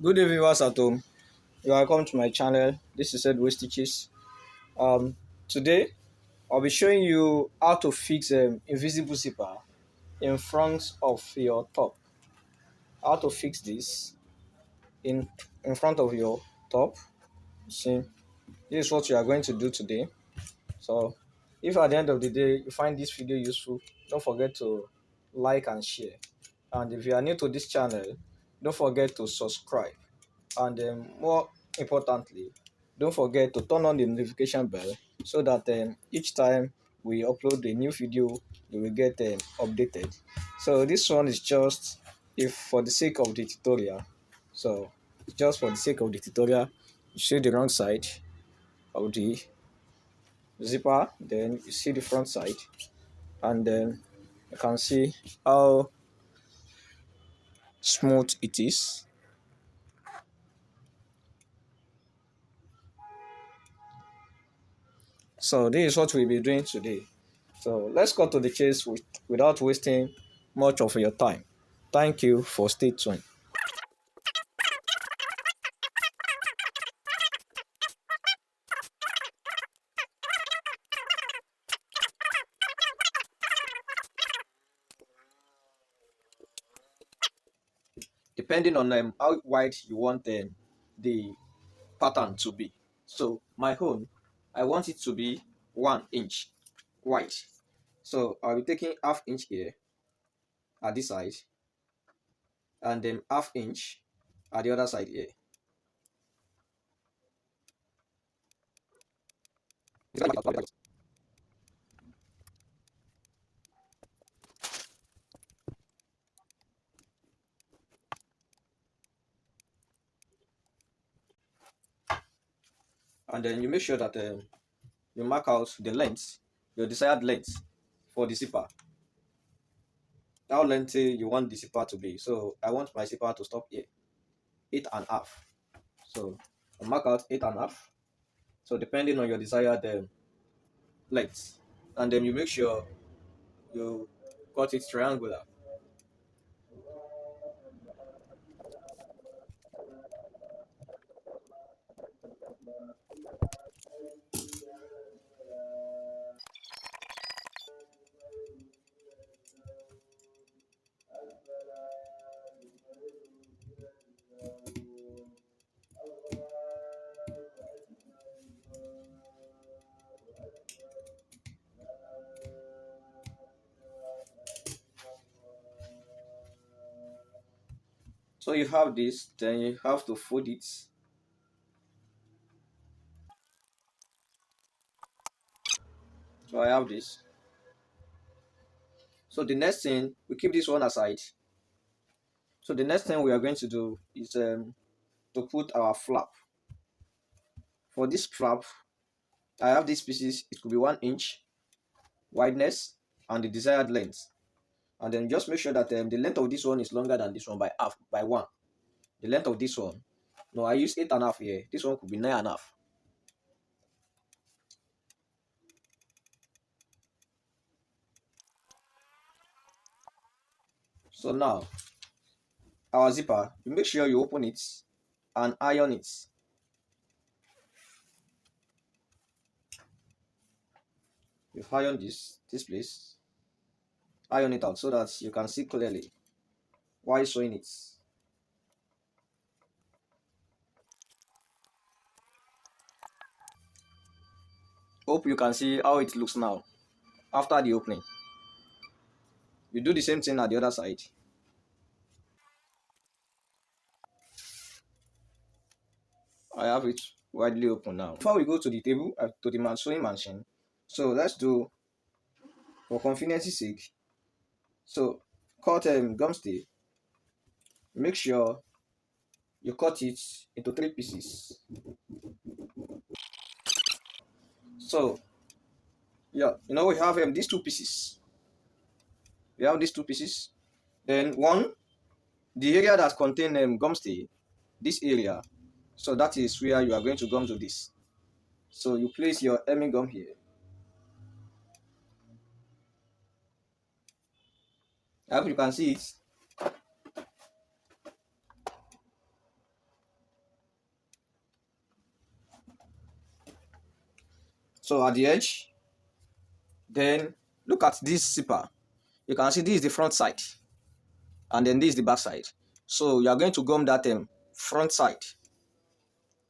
Good day, viewers at home. You are welcome to my channel. This is headwaystitches. Today I'll be showing you how to fix invisible zipper in front of your top. How to fix this in front of your top. See, this is what you are going to do today. So, if at the end of the day you find this video useful, don't forget to like and share. And if you are new to this channel, don't forget to subscribe. And more importantly, don't forget to turn on the notification bell so that each time we upload a new video you will get updated. So this one is just if for the sake of the tutorial. So just for the sake of the tutorial, you see the wrong side of the zipper, then you see the front side, and then you can see how smooth it is. So this is what we'll be doing today. So let's cut to the chase without wasting much of your time. Thank you for staying tuned. Depending on how wide you want the pattern to be. So my own, I want it to be 1 inch wide. So I'll be taking half inch here at this side and then half inch at the other side here. And then you make sure that you mark out the length, your desired length for the zipper. How lengthy you want the zipper to be. So I want my zipper to stop here, 8.5. So I mark out 8.5. So depending on your desired length, and then you make sure you cut it triangular. So you have this, then you have to fold it. So I have this. So the next thing, we keep this one aside. So the next thing we are going to do is to put our flap. For this flap, I have these pieces. It could be 1 inch wideness and the desired length. And then just make sure that the length of this one is longer than this one by half, by one. The length of this one. No, I use 8.5 here. This one could be 9.5. So now, our zipper, you make sure you open it and iron it. You iron this place, iron it out so that you can see clearly while sewing it. Hope you can see how it looks now after the opening. You do the same thing at the other side. I have it widely open now. Before we go to the table, to the sewing machine, so let's do, for convenience sake, so cut gum stay. Make sure you cut it into 3 pieces. So yeah, we have these 2 pieces. We have these 2 pieces. Then one, the area that contain gum stay, this area. So that is where you are going to gum to this. So you place your hemming gum here. I hope you can see it. So at the edge, then look at this zipper. You can see this is the front side, and then this is the back side. So you are going to gum that front side,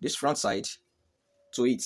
this front side to it.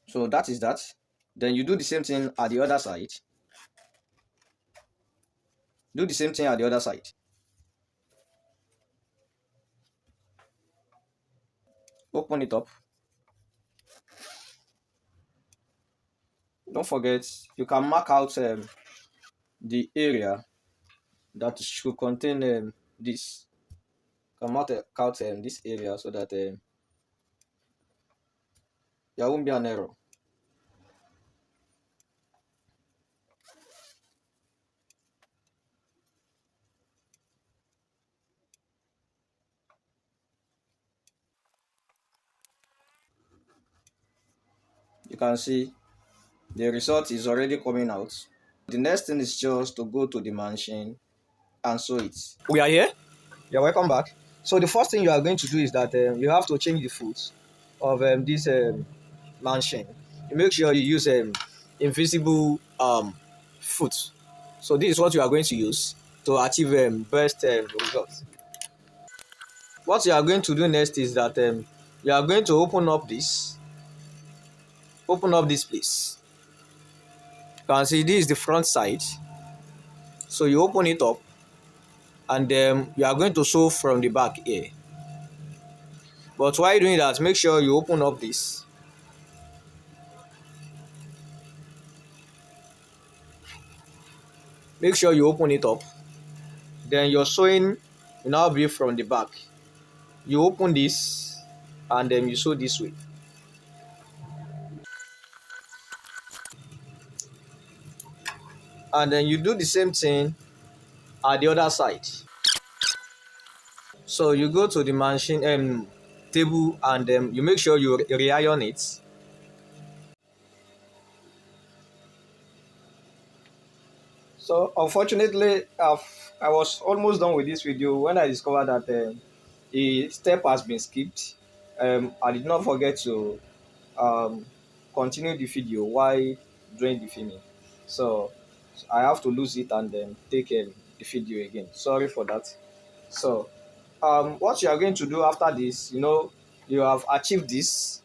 So that is that. Then you do the same thing at the other side. Do the same thing at the other side. Open it up. Don't forget, you can mark out the area that should contain this. You can mark out this area so that there won't be an error. You can see the result is already coming out. The next thing is just to go to the machine and sew it. We are here. You're welcome back. So the first thing you are going to do is that you have to change the foot of this machine. You make sure you use invisible foot. So this is what you are going to use to achieve best results. What you are going to do next is that you are going to open up this place. You can see this is the front side. So you open it up, and you are going to sew from the back here. But while doing that, make sure you open up this. Make sure you open it up. Then your sewing will now be from the back. You open this, and then you sew this way. And then you do the same thing at the other side. So you go to the machine table, and you make sure you re-iron it. So unfortunately, I was almost done with this video when I discovered that a step has been skipped. I did not forget to um, continue the video while doing the filming. So I have to lose it and then take the video again. Sorry for that. So what you are going to do after this, you have achieved this.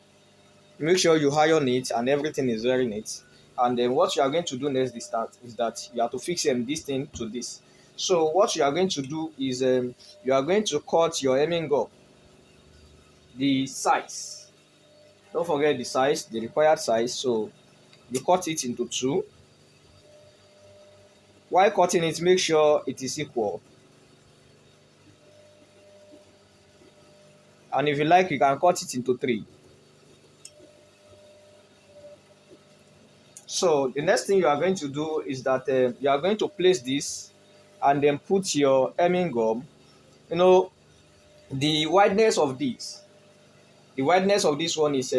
Make sure you iron it and everything is very neat. And then what you are going to do next is that you have to fix this thing to this. So what you are going to do is you are going to cut your hemming gum, the size. Don't forget the size, the required size. So you cut it into two. While cutting it, make sure it is equal. And if you like, you can cut it into three. So the next thing you are going to do is that you are going to place this and then put your hemming gum. The wideness of this one is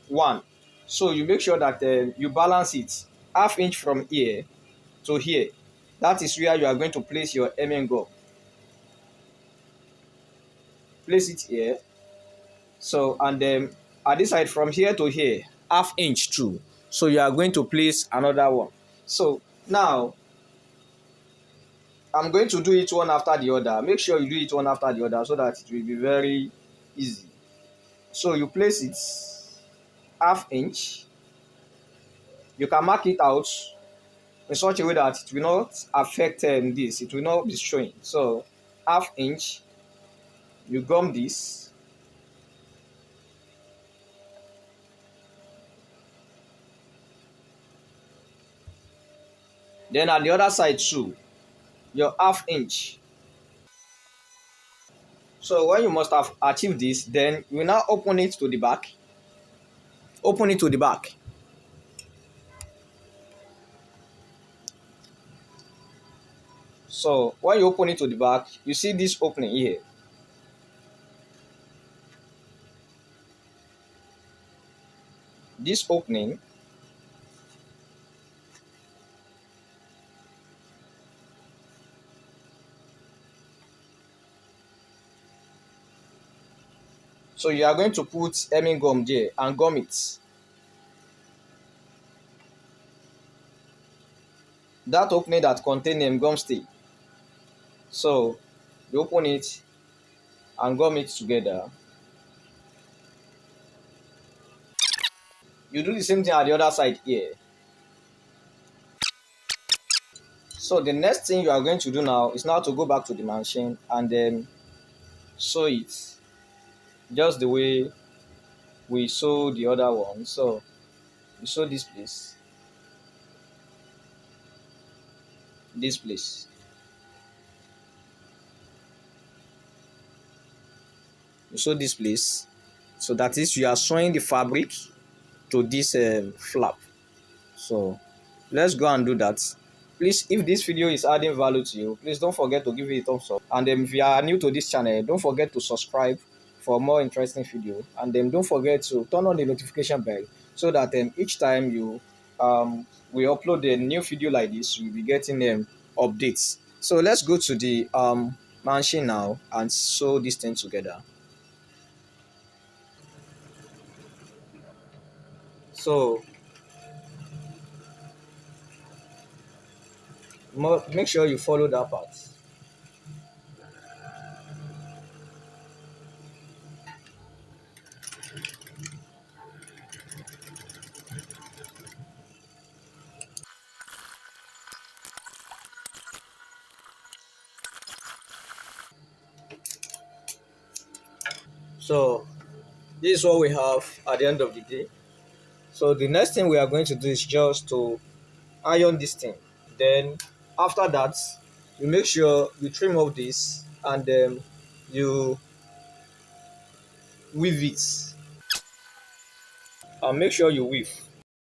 1. So you make sure that you balance it half inch from here to here. That is where you are going to place your hemming gum. Place it here. So and then at this side from here to here, half inch too. So you are going to place another one. So now I'm going to do it one after the other. Make sure you do it one after the other so that it will be very easy. So you place it half inch. You can mark it out in such a way that it will not affect this. It will not be showing. So half inch, you gum this. Then at the other side too, your half inch. So when you must have achieved this, then you now open it to the back. Open it to the back. So when you open it to the back, you see this opening here. this opening, so you are going to put hemming gum there and gum it. That opening that contain gum stay. So you open it and gum it together. You do the same thing at the other side here. So the next thing you are going to do now is now to go back to the machine and then sew it just the way we sew the other one. So you sew this place, you sew this place. So that is you are sewing the fabric to this flap. So let's go and do that. Please, if this video is adding value to you, please don't forget to give it a thumbs up. And if you are new to this channel, don't forget to subscribe for more interesting video. And then don't forget to turn on the notification bell so that each time you we upload a new video like this, you'll be getting updates. So let's go to the machine now and sew this thing together. So make sure you follow that part. So this is what we have at the end of the day. So the next thing we are going to do is just to iron this thing. Then after that, you make sure you trim off this and then you weave it. And make sure you weave.